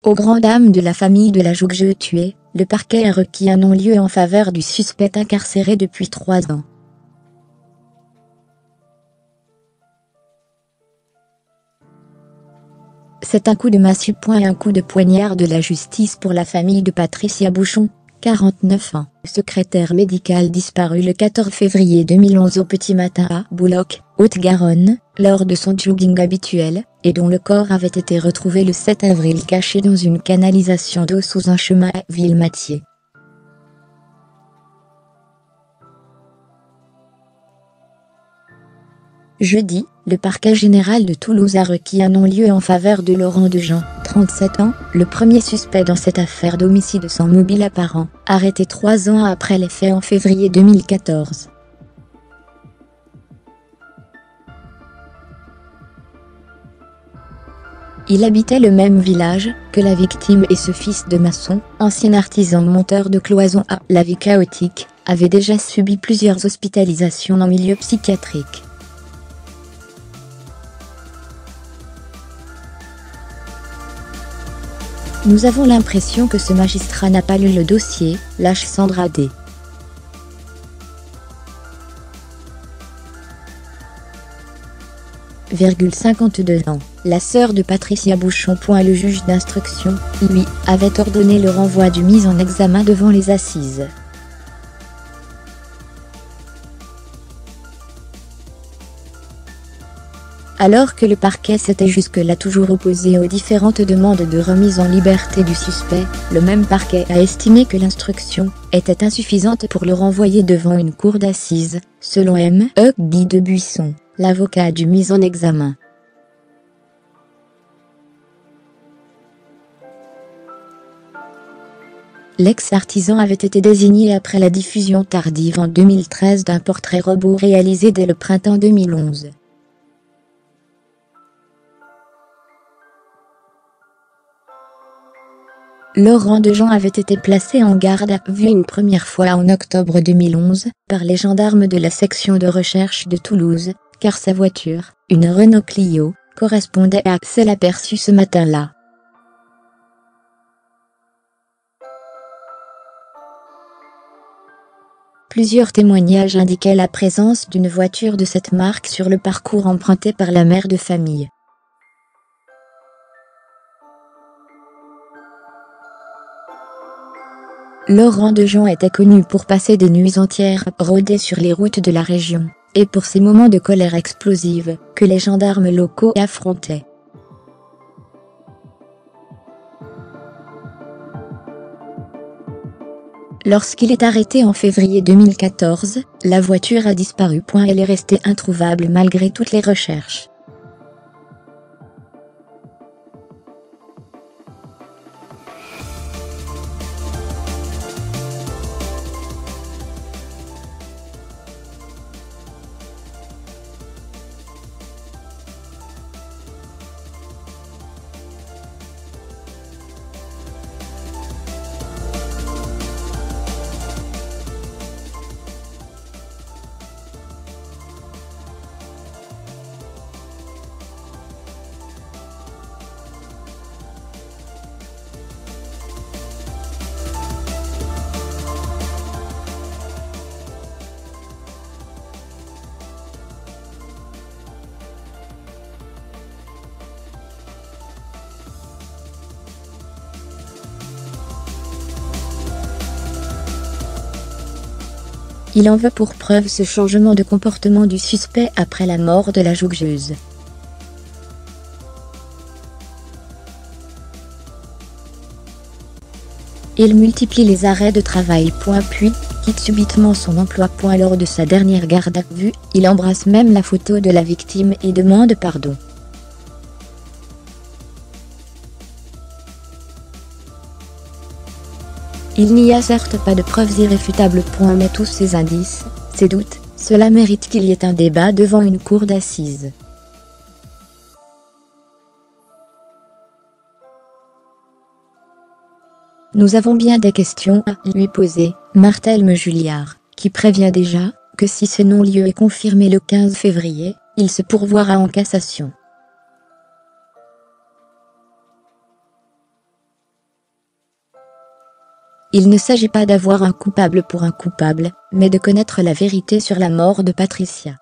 Aux grandes dames de la famille de la Jougeux tuée, le parquet a requis un non-lieu en faveur du suspect incarcéré depuis 3 ans. C'est un coup de massue et un coup de poignard de la justice pour la famille de Patricia Bouchon, 49 ans, secrétaire médicale disparue le 14 février 2011 au petit matin à Bouloc, Haute-Garonne, lors de son jogging habituel, et dont le corps avait été retrouvé le 7 avril caché dans une canalisation d'eau sous un chemin à Villematier. Jeudi, le parquet général de Toulouse a requis un non-lieu en faveur de Laurent Dejean, 37 ans, le premier suspect dans cette affaire d'homicide sans mobile apparent, arrêté 3 ans après les faits en février 2014. Il habitait le même village que la victime et ce fils de maçon, ancien artisan monteur de cloisons à la vie chaotique, avait déjà subi plusieurs hospitalisations en milieu psychiatrique. Nous avons l'impression que ce magistrat n'a pas lu le dossier, lâche Sandra D. 52 ans, la sœur de Patricia Bouchon. Le juge d'instruction, lui, avait ordonné le renvoi du mis en examen devant les assises. Alors que le parquet s'était jusque-là toujours opposé aux différentes demandes de remise en liberté du suspect, le même parquet a estimé que l'instruction était insuffisante pour le renvoyer devant une cour d'assises, selon M.E. Guy de Buisson, l'avocat du mis en examen. L'ex-artisan avait été désigné après la diffusion tardive en 2013 d'un portrait robot réalisé dès le printemps 2011. Laurent Dejean avait été placé en garde à vue une première fois en octobre 2011, par les gendarmes de la section de recherche de Toulouse, car sa voiture, une Renault Clio, correspondait à celle aperçue ce matin-là. Plusieurs témoignages indiquaient la présence d'une voiture de cette marque sur le parcours emprunté par la mère de famille. Laurent Dejean était connu pour passer des nuits entières rodées sur les routes de la région, et pour ces moments de colère explosive, que les gendarmes locaux affrontaient. Lorsqu'il est arrêté en février 2014, la voiture a disparu. Elle est restée introuvable malgré toutes les recherches. Il en veut pour preuve ce changement de comportement du suspect après la mort de la Jouggeuse. Il multiplie les arrêts de travail. Puis, quitte subitement son emploi. Lors de sa dernière garde à vue, il embrasse même la photo de la victime et demande pardon. Il n'y a certes pas de preuves irréfutables. Mais tous ces indices, ces doutes, cela mérite qu'il y ait un débat devant une cour d'assises. Nous avons bien des questions à lui poser, martèle Julliard, qui prévient déjà que si ce non-lieu est confirmé le 15 février, il se pourvoira en cassation. Il ne s'agit pas d'avoir un coupable pour un coupable, mais de connaître la vérité sur la mort de Patricia.